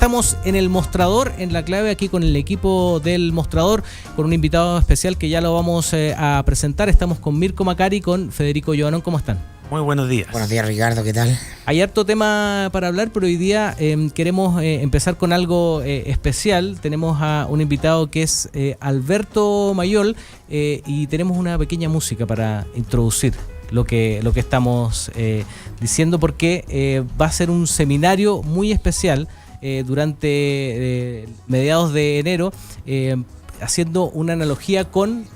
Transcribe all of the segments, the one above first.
Estamos en el Mostrador, en La Clave, aquí con el equipo del Mostrador, con un invitado especial que ya lo vamos a presentar. Estamos con Mirko Macari y con Federico Giovanón. ¿Cómo están? Muy buenos días. Buenos días, Ricardo, ¿qué tal? Hay harto tema para hablar, pero hoy día queremos empezar con algo especial. Tenemos a un invitado que es Alberto Mayol y tenemos una pequeña música para introducir lo que estamos diciendo, porque va a ser un seminario muy especial durante mediados de enero, haciendo una analogía con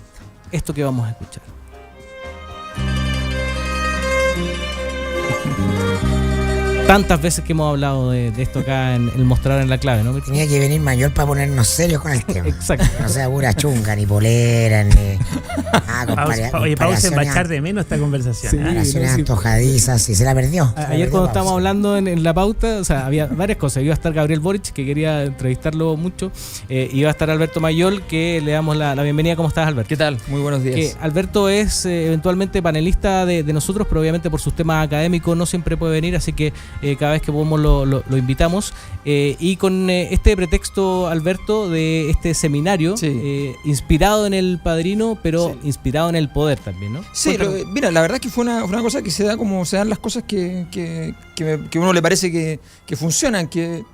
esto que vamos a escuchar. Tantas veces que hemos hablado de esto acá en el Mostrador en La Clave, ¿no? Tenía que venir Mayol para ponernos serios con el tema. Exacto. No sea pura chunga, ni polera, ni... Pausa va a echar de menos esta conversación. Sí, comparaciones no, sí. antojadizas, y se la perdió. Ayer cuando estábamos hablando en la pauta, o sea, había varias cosas. Iba a estar Gabriel Boric, que quería entrevistarlo mucho. Iba a estar Alberto Mayol, que le damos la bienvenida. ¿Cómo estás, Alberto? ¿Qué tal? Muy buenos días. Que Alberto es eventualmente panelista de nosotros, pero obviamente por sus temas académicos no siempre puede venir, así que cada vez que podemos lo invitamos. Y con este pretexto, Alberto, de este seminario, Sí. inspirado en El Padrino, pero Sí. inspirado en el poder también, ¿no? Sí, mira, la verdad es que fue una cosa que se da como se dan las cosas que uno le parece que funcionan. Que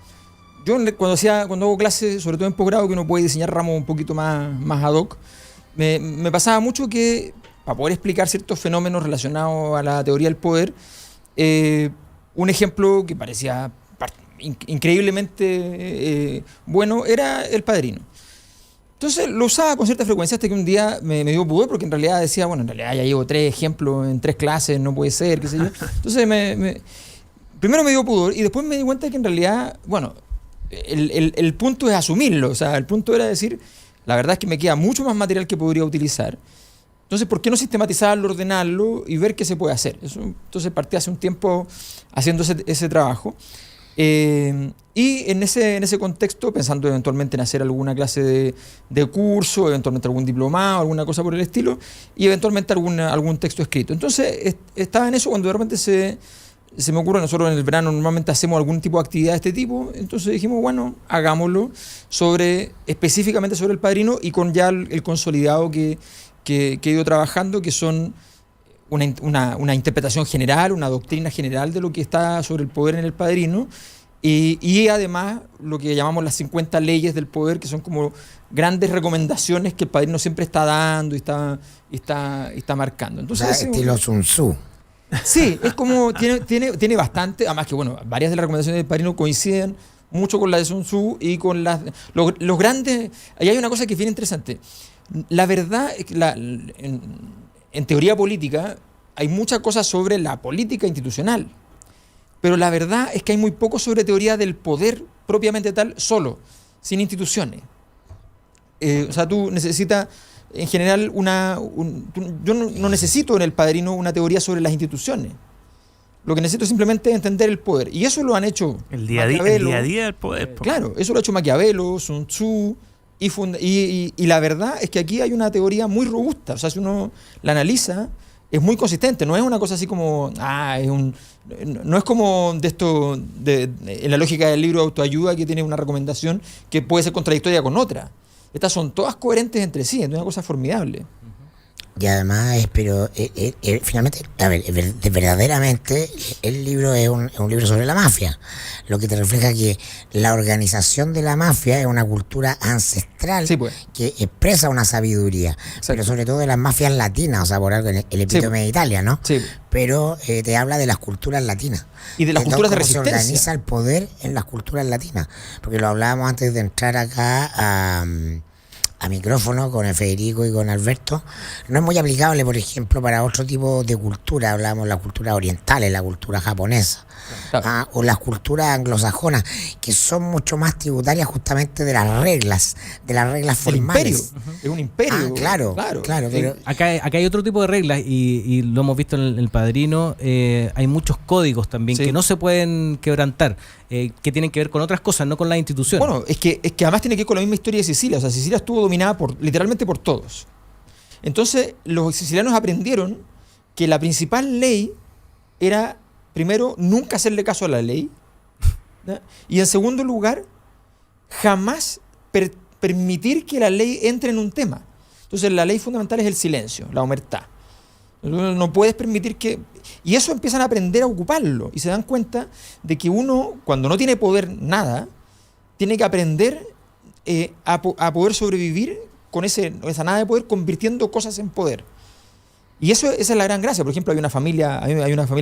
yo cuando hago clases, sobre todo en posgrado, que uno puede diseñar ramos un poquito más ad hoc, me pasaba mucho que para poder explicar ciertos fenómenos relacionados a la teoría del poder, un ejemplo que parecía increíblemente bueno era El Padrino. Entonces lo usaba con cierta frecuencia hasta que un día me dio pudor, porque en realidad decía, bueno, en realidad ya llevo 3 ejemplos en 3 clases, no puede ser, qué sé yo. Entonces primero me dio pudor y después me di cuenta que en realidad, bueno, el punto es asumirlo. O sea, el punto era decir, la verdad es que me queda mucho más material que podría utilizar. Entonces, ¿por qué no sistematizarlo, ordenarlo y ver qué se puede hacer? Entonces partí hace un tiempo haciendo ese trabajo. Y en ese contexto, pensando eventualmente en hacer alguna clase de curso, eventualmente algún diplomado, alguna cosa por el estilo, y eventualmente algún texto escrito. Entonces, estaba en eso cuando de repente se me ocurre. Nosotros en el verano normalmente hacemos algún tipo de actividad de este tipo, entonces dijimos, bueno, hagámoslo específicamente sobre El Padrino, y con ya el consolidado que he ido trabajando, que son una interpretación general, una doctrina general de lo que está sobre el poder en El Padrino, y además lo que llamamos las 50 leyes del poder, que son como grandes recomendaciones que El Padrino siempre está dando y está marcando. Entonces, O sea, estilo Sun Tzu. Sí, es como tiene bastante, además que bueno, varias de las recomendaciones del Padrino coinciden mucho con la de Sun Tzu y con los grandes. Ahí hay una cosa que es bien interesante. La verdad es que en teoría política hay muchas cosas sobre la política institucional, pero la verdad es que hay muy poco sobre teoría del poder propiamente tal, solo, sin instituciones. O sea, tú necesitas, en general, yo no necesito en El Padrino una teoría sobre las instituciones. Lo que necesito es simplemente entender el poder. Y eso lo han hecho El día a día del poder. Claro, eso lo ha hecho Maquiavelo, Sun Tzu. Y la verdad es que aquí hay una teoría muy robusta. O sea, si uno la analiza, es muy consistente. No es una cosa así como, no es como de esto, en la lógica del libro de autoayuda, que tiene una recomendación que puede ser contradictoria con otra. Estas son todas coherentes entre sí, es una cosa formidable. Y además, finalmente, a ver, verdaderamente el libro es un libro sobre la mafia, lo que te refleja que la organización de la mafia es una cultura ancestral, Sí, pues. que expresa una sabiduría, pero sobre todo de las mafias latinas, o sea, por algo el epítome de Italia, ¿no? Sí. Pero te habla de las culturas latinas. Y de las culturas de resistencia. Se organiza el poder en las culturas latinas, porque lo hablábamos antes de entrar acá a micrófono con el Federico y con Alberto. No es muy aplicable, por ejemplo, para otro tipo de cultura. Hablamos de las culturas orientales, la cultura japonesa, Claro. o las culturas anglosajonas, que son mucho más tributarias justamente de las reglas El formales. imperio. Es un imperio. Claro. Pero Acá hay otro tipo de reglas y lo hemos visto en El Padrino. Hay muchos códigos también Sí. que no se pueden quebrantar, que tienen que ver con otras cosas, no con las instituciones. Bueno, es que además tiene que ver con la misma historia de Sicilia. O sea, Sicilia estuvo dominada literalmente por todos. Entonces, los sicilianos aprendieron que la principal ley era, primero, nunca hacerle caso a la ley, ¿ya? Y en segundo lugar, jamás permitir que la ley entre en un tema. Entonces la ley fundamental es el silencio, la omertá. No puedes permitir que... Y eso empiezan a aprender a ocuparlo y se dan cuenta de que uno, cuando no tiene poder nada, tiene que aprender a poder sobrevivir con esa nada de poder, convirtiendo cosas en poder. Y esa es la gran gracia. Por ejemplo, hay una familia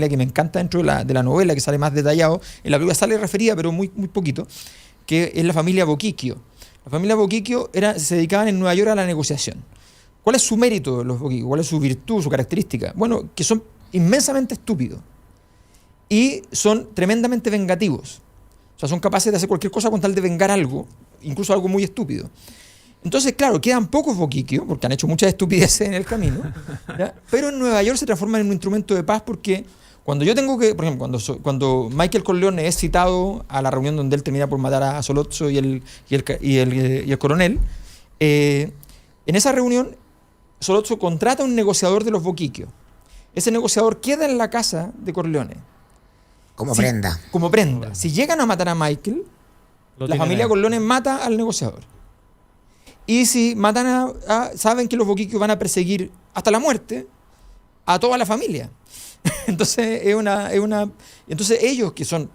que me encanta dentro de la novela, que sale más detallado. En la película sale referida, pero muy, muy poquito, que es la familia Boquiquio. La familia Boquiquio se dedicaban en Nueva York a la negociación. ¿Cuál es su mérito, los Boquiquio? ¿Cuál es su virtud, su característica? Bueno, que son inmensamente estúpidos y son tremendamente vengativos. O sea, son capaces de hacer cualquier cosa con tal de vengar algo, incluso algo muy estúpido. Entonces, claro, quedan pocos Boquiquio, porque han hecho muchas estupideces en el camino, ¿ya? Pero en Nueva York se transforman en un instrumento de paz porque cuando yo tengo que, por ejemplo, cuando Michael Corleone es citado a la reunión donde él termina por matar a Sollozzo y el coronel, en esa reunión Sollozzo contrata a un negociador de los Boquiquio. Ese negociador queda en la casa de Corleone. Como prenda. Como prenda. Si llegan a matar a Michael, la familia Corleone mata al negociador. Y si matan saben que los Boquiquio van a perseguir hasta la muerte a toda la familia. Entonces entonces ellos, que son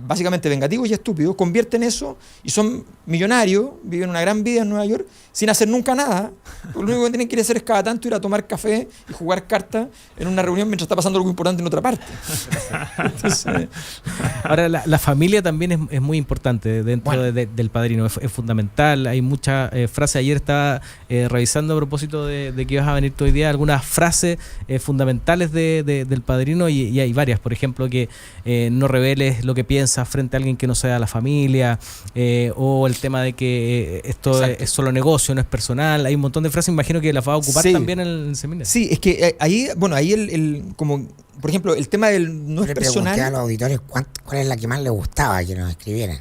básicamente vengativos y estúpidos, convierten eso y son millonarios, viven una gran vida en Nueva York sin hacer nunca nada. Lo único que tienen que hacer es cada tanto ir a tomar café y jugar cartas en una reunión mientras está pasando algo importante en otra parte. Entonces, ahora, la familia también es muy importante dentro del Padrino, es fundamental. Hay muchas frases. Ayer estaba revisando a propósito de que ibas a venir todo el día, algunas frases fundamentales del Padrino y hay varias. Por ejemplo, que no reveles lo que piensas frente a alguien que no sea la familia, o el tema de que esto es solo negocio, no es personal. Hay un montón de frases, imagino que las va a ocupar también en el seminario. Sí, es que ahí como por ejemplo, el tema del no es personal. Le pregunté a los auditores cuál es la que más les gustaba que nos escribieran.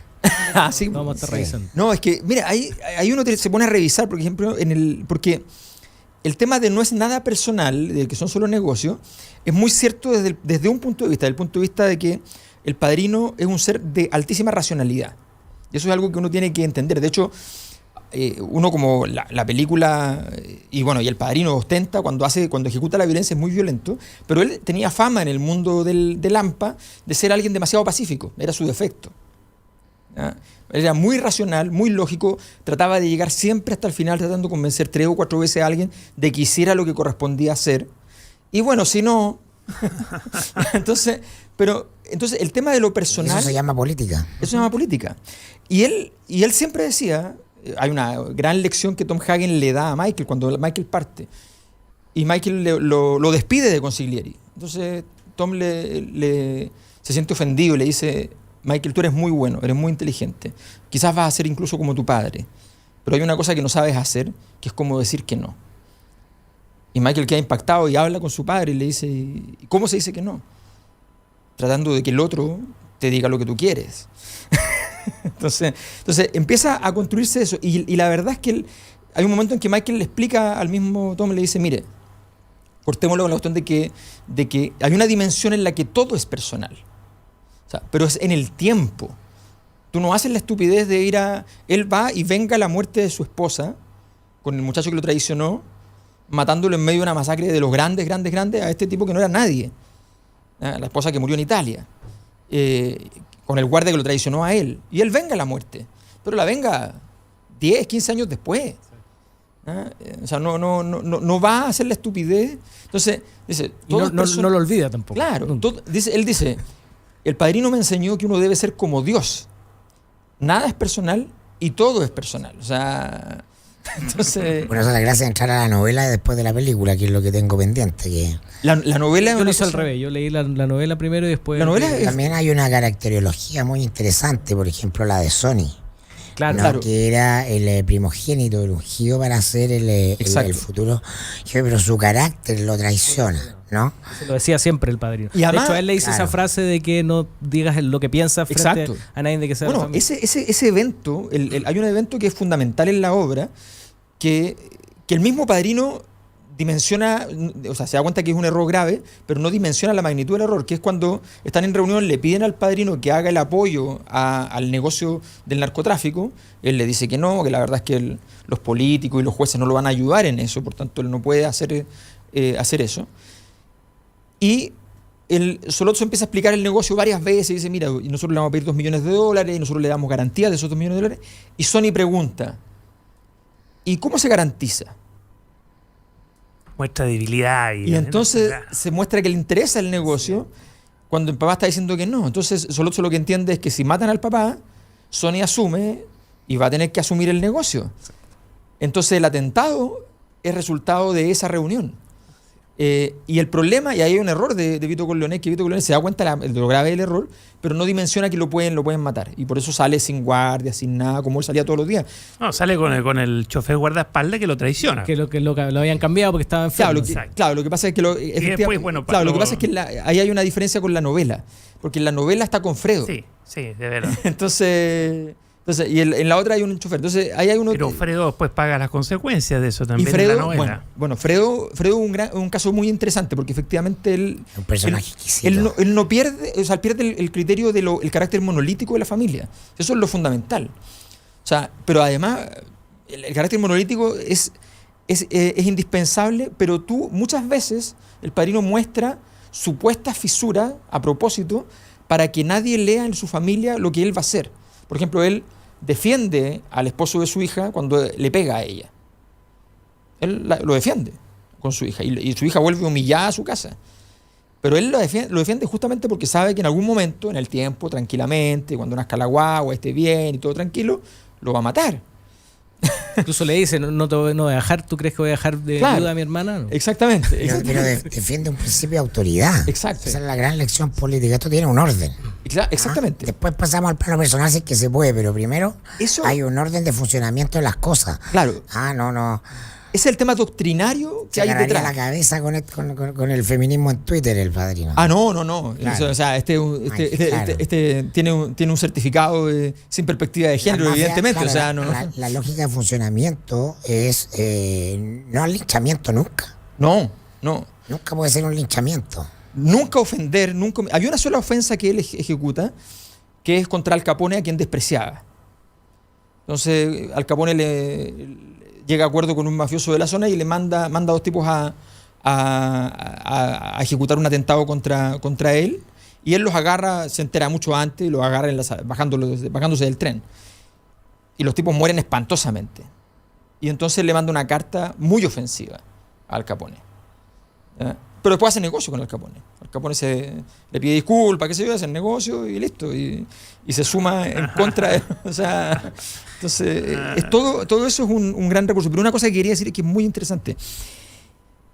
Sí, vamos a estar revisando. No, es que, mira, ahí uno se pone a revisar, por ejemplo, porque el tema de no es nada personal, de que son solo negocios, es muy cierto desde un punto de vista, del punto de vista de que el Padrino es un ser de altísima racionalidad. Y eso es algo que uno tiene que entender. De hecho, uno como la película, y el Padrino ostenta, cuando ejecuta la violencia es muy violento, pero él tenía fama en el mundo del AMPA de ser alguien demasiado pacífico, era su defecto. ¿Ya? Era muy racional, muy lógico, trataba de llegar siempre hasta el final tratando de convencer 3 o 4 veces a alguien de que hiciera lo que correspondía hacer. Y bueno, si no... entonces el tema de lo personal... Eso se llama política. Eso se llama política. Y él siempre decía... Hay una gran lección que Tom Hagen le da a Michael cuando Michael parte. Y Michael lo despide de Consiglieri. Entonces Tom se siente ofendido y le dice... Michael, tú eres muy bueno, eres muy inteligente. Quizás vas a ser incluso como tu padre. Pero hay una cosa que no sabes hacer, que es como decir que no. Y Michael queda impactado y habla con su padre y le dice, ¿cómo se dice que no? Tratando de que el otro te diga lo que tú quieres. Entonces empieza a construirse eso. Y la verdad es que hay un momento en que Michael le explica al mismo Tom, le dice, mire, cortémoslo con la cuestión de que hay una dimensión en la que todo es personal. Pero es en el tiempo. Tú no haces la estupidez de él va y venga la muerte de su esposa con el muchacho que lo traicionó, matándolo en medio de una masacre de los grandes a este tipo que no era nadie. La esposa que murió en Italia. Con el guardia que lo traicionó a él. Y él venga la muerte. Pero la venga 10, 15 años después. O sea, no va a hacer la estupidez. Entonces, dice... No lo olvida tampoco. Claro. Él dice... El Padrino me enseñó que uno debe ser como Dios. Nada es personal y todo es personal. O sea, entonces... Bueno, esa es la gracia de entrar a la novela después de la película, que es lo que tengo pendiente. Que... La novela... Yo lo hice al revés. Yo leí la novela primero y después... La novela También hay una caracterología muy interesante, por ejemplo, la de Sony. Claro. Que era el primogénito, el ungido para ser el futuro jefe, pero su carácter lo traiciona, ¿no? Se lo decía siempre el Padrino. Y además, de hecho, a él le dice esa frase de que no digas lo que piensas frente a nadie de que sea. Bueno, ese evento, hay un evento que es fundamental en la obra, que el mismo Padrino dimensiona, o sea, se da cuenta que es un error grave, pero no dimensiona la magnitud del error, que es cuando están en reunión, le piden al padrino que haga el apoyo al negocio del narcotráfico, él le dice que no, que la verdad es que los políticos y los jueces no lo van a ayudar en eso, por tanto él no puede hacer eso. Y el Solozzo empieza a explicar el negocio varias veces y dice, mira, y nosotros le vamos a pedir $2 millones y nosotros le damos garantía de esos $2 millones, y Sony pregunta, ¿y cómo se garantiza? Muestra debilidad. Y entonces se muestra que le interesa el negocio cuando el papá está diciendo que no. Entonces Solozzo lo que entiende es que si matan al papá, Sony asume y va a tener que asumir el negocio. Entonces el atentado es resultado de esa reunión. Y el problema, y ahí hay un error de Vito Corleone, que Vito Corleone se da cuenta de lo grave del error, pero no dimensiona que lo pueden matar. Y por eso sale sin guardia, sin nada, como él salía todos los días. No, sale con el chofer guardaespaldas que lo traiciona. Que lo habían cambiado porque estaba enfermo. Claro, lo que pasa es que después, bueno, lo que pasa es que ahí hay una diferencia con la novela, porque en la novela está con Fredo. Sí, de verdad. Entonces, y en la otra hay un chofer. Entonces, ahí hay uno. Pero Fredo después paga las consecuencias de eso también. Y Fredo, en la novela. Bueno, Fredo es un caso muy interesante porque efectivamente un personaje exquisito. Él no pierde, o sea, pierde el criterio el carácter monolítico de la familia. Eso es lo fundamental. O sea, pero además el carácter monolítico es indispensable, pero muchas veces el padrino muestra supuestas fisuras a propósito para que nadie lea en su familia lo que él va a hacer. Por ejemplo, él defiende al esposo de su hija cuando le pega a ella. Él lo defiende con su hija y su hija vuelve humillada a su casa. Pero él lo defiende justamente porque sabe que en algún momento, en el tiempo, tranquilamente, cuando nazca la guagua, esté bien y todo tranquilo, lo va a matar. Incluso le dice, no te voy a dejar, ¿tú crees que voy a dejar de ayuda a mi hermana? No. Exactamente. Pero defiende un principio de autoridad. Exacto. Esa es la gran lección política. Esto tiene un orden. Exactamente. Después pasamos al plano personal, si es que se puede, pero primero hay un orden de funcionamiento de las cosas. Claro. No. Es el tema doctrinario que hay detrás. La cabeza con el feminismo en Twitter, el padrino. No. Claro. O sea, tiene un certificado sin perspectiva de género, evidentemente. Claro, o sea, no. La lógica de funcionamiento es no al linchamiento nunca. No. Nunca puede ser un linchamiento. Nunca ofender, nunca. Había una sola ofensa que él ejecuta, que es contra Al Capone, a quien despreciaba. Entonces, Al Capone llega a acuerdo con un mafioso de la zona y le manda a 2 tipos a ejecutar un atentado contra él, y él los agarra, se entera mucho antes, y los agarra bajándose del tren. Y los tipos mueren espantosamente. Y entonces le manda una carta muy ofensiva a Al Capone. Pero después hace negocio con Al Capone. Al Capone le pide disculpas, qué sé yo, hace el negocio y listo. Y se suma en contra de él. O sea, entonces, todo eso es un gran recurso. Pero una cosa que quería decir es que es muy interesante.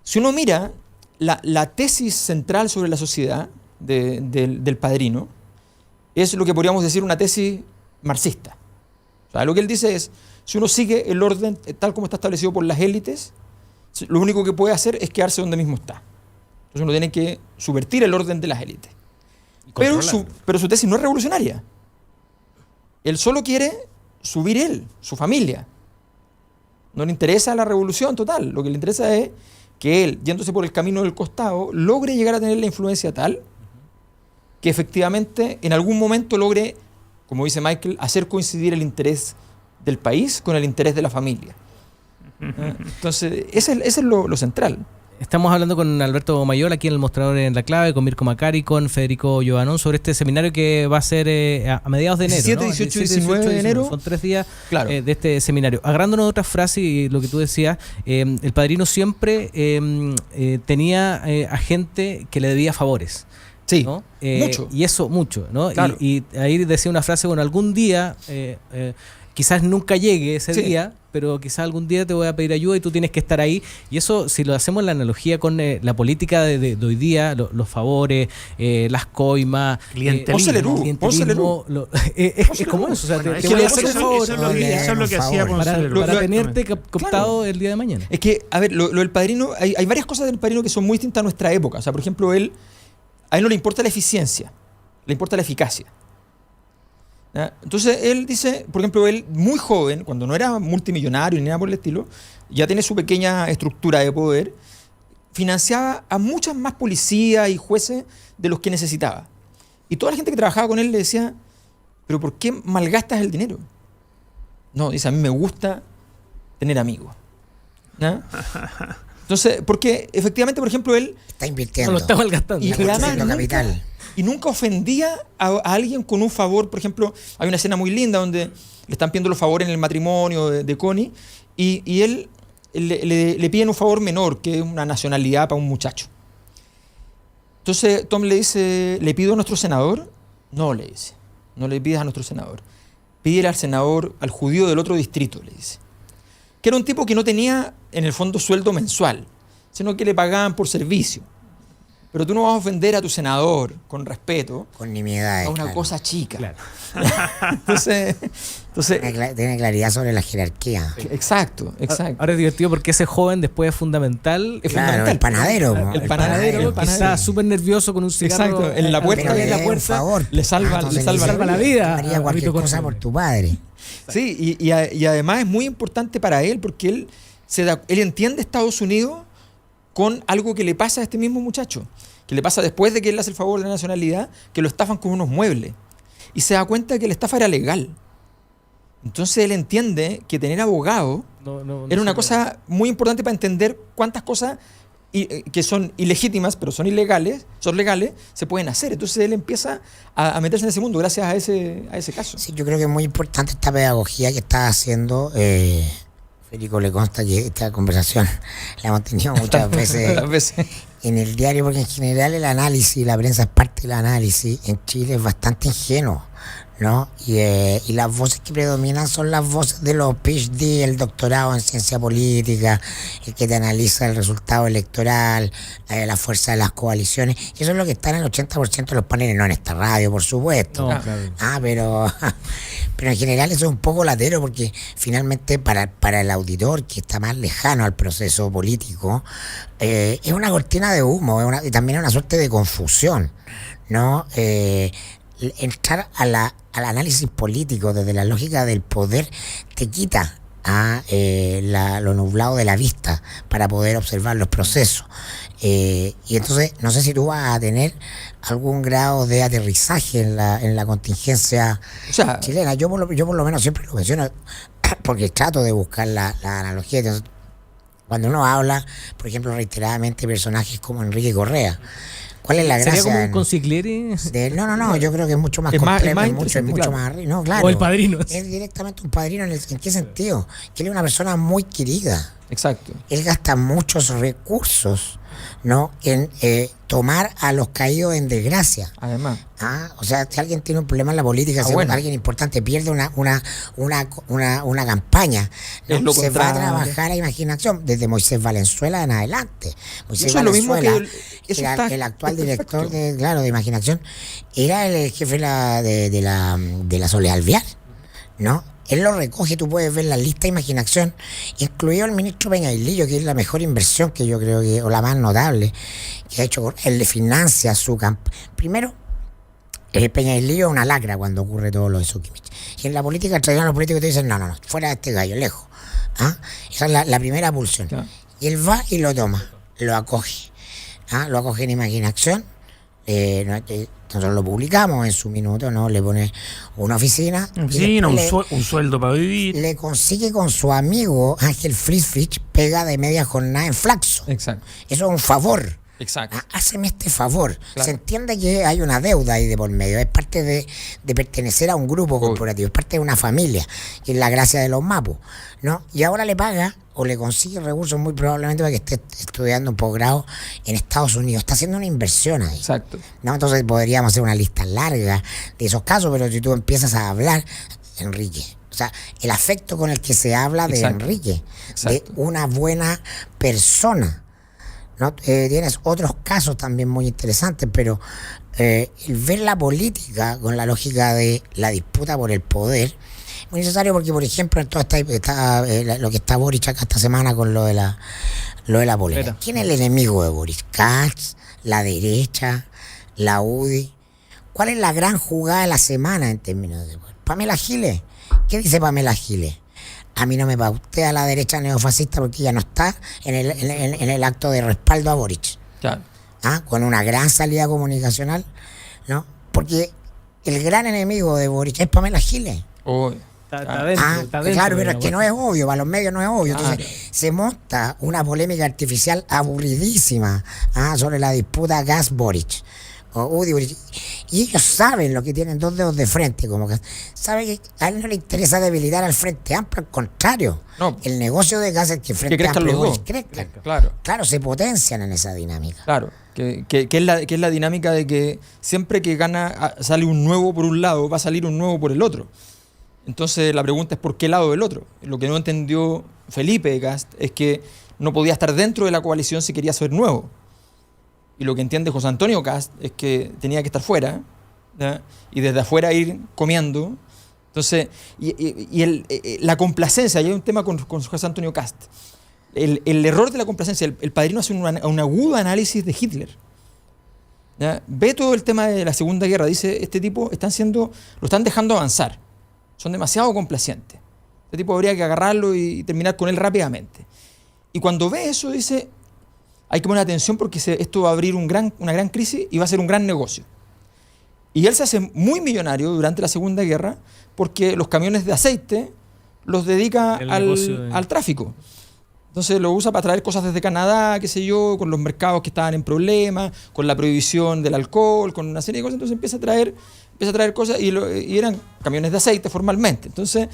Si uno mira la tesis central sobre la sociedad del padrino, es lo que podríamos decir una tesis marxista. O sea, lo que él dice es, si uno sigue el orden tal como está establecido por las élites, lo único que puede hacer es quedarse donde mismo está. Entonces uno tiene que subvertir el orden de las élites. Pero su tesis no es revolucionaria. Él solo quiere subir su familia. No le interesa la revolución total. Lo que le interesa es que él, yéndose por el camino del costado, logre llegar a tener la influencia tal que efectivamente en algún momento logre, como dice Michael, hacer coincidir el interés del país con el interés de la familia. Entonces, ese es lo central. Estamos hablando con Alberto Mayol aquí en el Mostrador en La Clave, con Mirko Macari, con Federico Giovanón, sobre este seminario que va a ser a mediados de enero. 17, 18 y 19 de enero. Son 3 días claro. De este seminario. Agarrándonos de otras frases y lo que tú decías, el padrino siempre tenía a gente que le debía favores. Sí, ¿no? mucho. Y eso mucho, ¿no? Claro. Y ahí decía una frase, bueno, algún día, quizás nunca llegue ese día, pero quizás algún día te voy a pedir ayuda y tú tienes que estar ahí. Y eso, si lo hacemos en la analogía con la política de hoy día, los favores, las coimas, clientelismo, es como eso. O sea, bueno, te voy a hacer un favor. Eso es lo que hacía para tenerte cooptado claro. el día de mañana. Es que, a ver, lo del padrino, hay varias cosas del padrino que son muy distintas a nuestra época. O sea, por ejemplo, a él no le importa la eficiencia, le importa la eficacia. ¿Ya? Entonces él dice, por ejemplo, él muy joven, cuando no era multimillonario ni nada por el estilo, ya tiene su pequeña estructura de poder, financiaba a muchas más policías y jueces de los que necesitaba. Y toda la gente que trabajaba con él le decía, ¿pero por qué malgastas el dinero? No, dice, a mí me gusta tener amigos. ¿Ya? Entonces, porque efectivamente, por ejemplo, él Está invirtiendo. No lo está malgastando. y Está además haciendo capital. y nunca ofendía a alguien con un favor. Por ejemplo, hay una escena muy linda donde le están pidiendo los favores en el matrimonio de Connie y él le piden un favor menor, que es una nacionalidad para un muchacho. Entonces Tom le dice, ¿le pido a nuestro senador? No, le dice, no le pidas a nuestro senador. Pídele al senador, al judío del otro distrito, le dice. Que era un tipo que no tenía, en el fondo, sueldo mensual, sino que le pagaban por servicio. Pero tú no vas a ofender a tu senador, con respeto, Con nimiedades. a una claro. cosa chica. Claro. Entonces Tiene claridad sobre la jerarquía. exacto. Ahora es divertido porque ese joven después es fundamental. Es Claro, fundamental. el panadero. po, El panadero, Que está súper nervioso con un cigarro. Exacto, en la puerta Pero de le la dé puerta un favor. le salva Entonces la dice, vida. Haría cualquier Habito cosa Corleone. por tu padre. Sí, y además es muy importante para él porque él entiende Estados Unidos con algo que le pasa a este mismo muchacho, que le pasa después de que él le hace el favor de la nacionalidad, que lo estafan con unos muebles. Y se da cuenta de que la estafa era legal. Entonces él entiende que tener abogado era una cosa muy importante para entender cuántas cosas que son ilegítimas, pero son legales, se pueden hacer. Entonces él empieza a meterse en ese mundo gracias a ese caso. Sí, yo creo que es muy importante esta pedagogía que está haciendo. Federico, le consta que esta conversación la hemos tenido muchas veces Muchas veces. en el diario, porque en general el análisis, la prensa es parte del análisis, en Chile es bastante ingenuo, ¿no? Y las voces que predominan son las voces de los PhD, el doctorado en ciencia política, el que te analiza el resultado electoral, la fuerza de las coaliciones. Y eso es lo que está en el 80% de los paneles, no en esta radio, por supuesto. No, claro. Pero en general eso es un poco latero, porque finalmente para el auditor que está más lejano al proceso político, es una cortina de humo, y también es una suerte de confusión, ¿no? Entrar al análisis político desde la lógica del poder te quita lo nublado de la vista para poder observar los procesos. Y entonces no sé si tú vas a tener algún grado de aterrizaje en la contingencia chilena. Yo por lo menos siempre lo menciono porque trato de buscar la analogía. Entonces, cuando uno habla, por ejemplo, reiteradamente de personajes como Enrique Correa, ¿cuál es la gracia? ¿Sería como un Consigliere? No, yo creo que es mucho más complejo, es mucho más arriba. No, claro. O el padrino. Es directamente un padrino. ¿En qué sentido? Que él es una persona muy querida. Exacto. Él gasta muchos recursos, ¿no? En tomar a los caídos en desgracia. Además. O sea, si alguien tiene un problema en la política, si alguien importante pierde una campaña, ¿no? Se va a trabajar a imaginación desde Moisés Valenzuela en adelante. Moisés Valenzuela, el actual director de Imaginación, era el jefe de la Soledad Alvear, ¿no? Él lo recoge, tú puedes ver la lista de Imaginación, incluido el ministro Peñailillo, que es la mejor inversión que yo creo que, o la más notable, que ha hecho. Él le financia su campaña. Primero, el Peñailillo es una lacra cuando ocurre todo lo de Sukimich. Y en la política tradicional los políticos te dicen, no, fuera de este gallo, lejos. Esa es la primera pulsión. Claro. Y él va y lo toma, lo acoge. Lo acoge en Imaginación. Nosotros lo publicamos en su minuto, ¿no? Le pone una oficina. Un sueldo para vivir. Le consigue con su amigo Ángel Friedrich pega de media jornada en Flaxo. Exacto. Eso es un favor. Exacto. Háceme este favor. Claro. Se entiende que hay una deuda ahí de por medio. Es parte de pertenecer a un grupo corporativo. Es parte de una familia, que es la gracia de los mapos, ¿no? Y ahora le paga o le consigue recursos muy probablemente para que esté estudiando un posgrado en Estados Unidos. Está haciendo una inversión ahí. Exacto. ¿No? Entonces podríamos hacer una lista larga de esos casos, pero si tú empiezas a hablar, Enrique, o sea, el afecto con el que se habla de Enrique, de una buena persona, ¿no? Tienes otros casos también muy interesantes, pero el ver la política con la lógica de la disputa por el poder es muy necesario, porque por ejemplo en todo lo que está Boric acá esta semana con lo de la polera. ¿Quién es el enemigo de Boric? Katz, la derecha, la UDI. ¿Cuál es la gran jugada de la semana en términos de poder? Pamela Giles. ¿Qué dice Pamela Giles? A mí no me pautea la derecha neofascista porque ella no está en el acto de respaldo a Boric. Claro. Con una gran salida comunicacional, ¿no? Porque el gran enemigo de Boric es Pamela Giles. Está dentro, claro, pero es que no es obvio, para los medios no es obvio. Claro. Entonces se monta una polémica artificial aburridísima sobre la disputa Gas-Boric. Boric. Y ellos saben lo que tienen dos dedos de frente, como que saben que a él no le interesa debilitar al Frente Amplio, al contrario. No. El negocio de Gas es que Frente crezcan Amplio y los Boric dos. crezcan. Claro. Se potencian en esa dinámica. Claro, que es la dinámica de que siempre que sale un nuevo por un lado, va a salir un nuevo por el otro. Entonces la pregunta es ¿por qué lado del otro? Lo que no entendió Felipe Kast es que no podía estar dentro de la coalición si quería ser nuevo. Y lo que entiende José Antonio Kast es que tenía que estar fuera, ¿ya? Y desde afuera ir comiendo. Entonces, la complacencia, y hay un tema con José Antonio Kast. El error de la complacencia, el Padrino hace un agudo análisis de Hitler. ¿Ya? Ve todo el tema de la Segunda Guerra, dice, este tipo lo están dejando avanzar. Son demasiado complacientes. Este tipo habría que agarrarlo y terminar con él rápidamente. Y cuando ve eso, dice, hay que poner atención porque esto va a abrir una gran crisis y va a ser un gran negocio. Y él se hace muy millonario durante la Segunda Guerra porque los camiones de aceite los dedica al tráfico. Entonces lo usa para traer cosas desde Canadá, qué sé yo, con los mercados que estaban en problemas, con la prohibición del alcohol, con una serie de cosas. Entonces empieza a traer cosas y eran camiones de aceite formalmente. Entonces,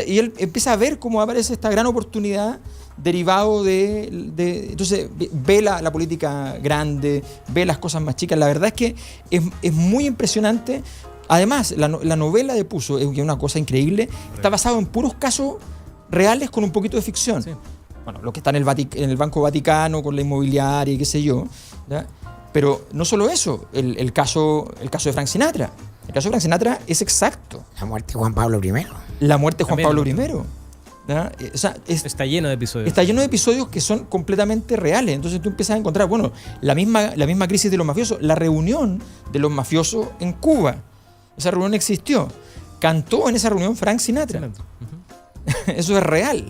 y él empieza a ver cómo aparece esta gran oportunidad derivado entonces ve la política grande, ve las cosas más chicas. La verdad es que es muy impresionante. Además, la novela de Puzo es una cosa increíble. Está basado en puros casos reales con un poquito de ficción. Sí. Bueno, lo que está en el Banco Vaticano con la inmobiliaria y qué sé yo, ¿ya? Pero no solo eso, el caso de Frank Sinatra. El caso de Frank Sinatra es exacto. La muerte de Juan Pablo I. La muerte de Juan Pablo I. ¿Ya? O sea, está lleno de episodios. Está lleno de episodios que son completamente reales. Entonces tú empiezas a encontrar, bueno, la misma crisis de los mafiosos, la reunión de los mafiosos en Cuba. Esa reunión existió. Cantó en esa reunión Frank Sinatra. Eso es real.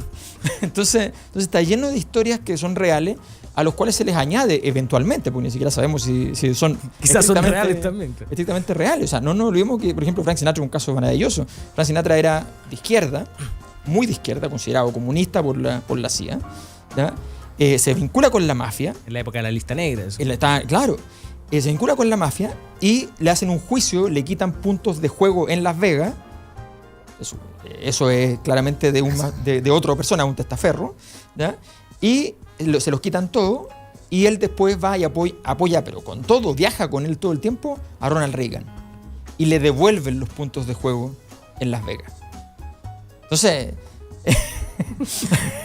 Entonces está lleno de historias que son reales, a los cuales se les añade eventualmente, porque ni siquiera sabemos si son quizás son reales también. Estrictamente reales. O sea, no olvidemos que, por ejemplo, Frank Sinatra es un caso maravilloso. Frank Sinatra era de izquierda, muy de izquierda, considerado comunista por la CIA. ¿Ya? Se vincula con la mafia. En la época de la lista negra. Claro. Se vincula con la mafia y le hacen un juicio, le quitan puntos de juego en Las Vegas. Eso es claramente de otra persona, un testaferro, ¿ya? Y se los quitan todo y él después va y apoya, pero con todo, viaja con él todo el tiempo a Ronald Reagan y le devuelven los puntos de juego en Las Vegas. Entonces,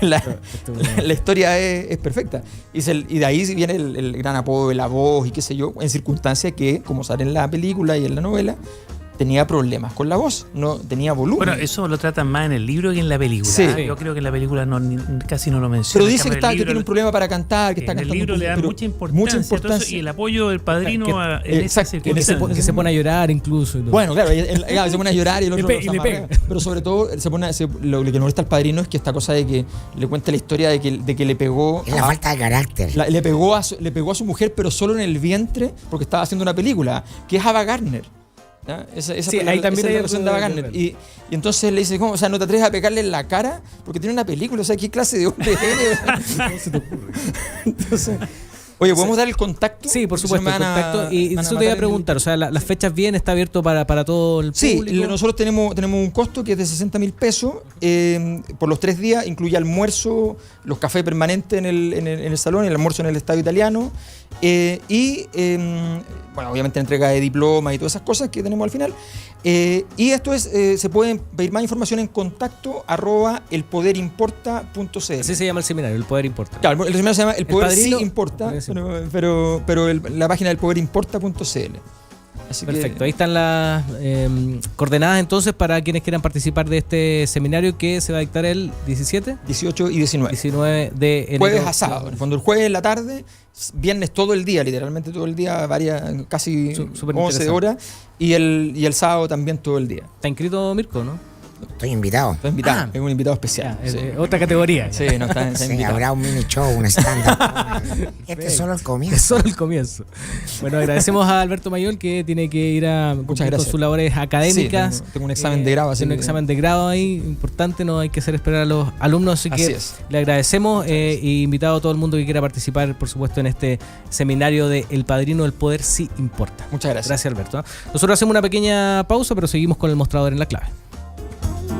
la historia es perfecta y de ahí viene el gran apodo de La Voz y qué sé yo, en circunstancias que, como sale en la película y en la novela, tenía problemas con la voz, no tenía volumen. Bueno, eso lo tratan más en el libro que en la película. Sí. Yo creo que en la película casi no lo menciona. Pero dice que tiene un problema para cantar, que está en cantando. En el libro le dan mucha importancia y el apoyo del Padrino en esa circunstancia. Que se pone a llorar incluso. Bueno, claro, se pone a llorar y el otro le pega. Pero sobre todo, lo que molesta al Padrino es que esta cosa de que le cuenta la historia de que le pegó... Es la falta de carácter. Le pegó a su mujer, pero solo en el vientre, porque estaba haciendo una película, que es Ava Gardner. Ahí también hay la versión de Ava Gardner. Y entonces le dice, ¿cómo? O sea, no te atreves a pegarle en la cara porque tiene una película. O sea, ¿qué clase de hombre eres? ¿Cómo se te ocurre? Entonces, oye, ¿podemos dar el contacto? Sí, por supuesto, el contacto. Y eso te iba a preguntar, o sea, las fechas bien, está abierto para todo el público. Sí, nosotros tenemos un costo que es de 60.000 pesos por los 3 días, incluye almuerzo, los cafés permanentes en el salón, el almuerzo en el Estadio Italiano bueno, obviamente entrega de diploma y todas esas cosas que tenemos al final. Y esto se pueden pedir más información en contacto@elpoderimporta.cl. Así se llama el seminario, El Poder Importa. Claro, el seminario se llama El Poder Sí Importa, sí. pero la página del poderimporta.cl. Así perfecto, ahí están las coordenadas entonces para quienes quieran participar de este seminario que se va a dictar el 17, 18 y 19. 19 de enero. Jueves a sábado, en el fondo el jueves en la tarde, viernes todo el día, literalmente todo el día, casi 11 horas, y el sábado también todo el día. ¿Está inscrito Mirko, no? Estoy invitado. Está invitado, es un invitado especial. Sí. Otra categoría. Sí, no está Sí, invitado. habrá un mini show, un stand-up. Este es solo el comienzo. Es solo el comienzo. Bueno, agradecemos a Alberto Mayol que tiene que ir a cumplir con sus labores académicas. Sí, tengo un examen de grado. Tiene un examen de grado ahí, importante, no hay que hacer esperar a los alumnos, así que le agradecemos y invitado a todo el mundo que quiera participar, por supuesto, en este seminario de El Padrino del Poder sí importa. Muchas gracias. Gracias, Alberto. Nosotros hacemos una pequeña pausa, pero seguimos con el mostrador en la clave.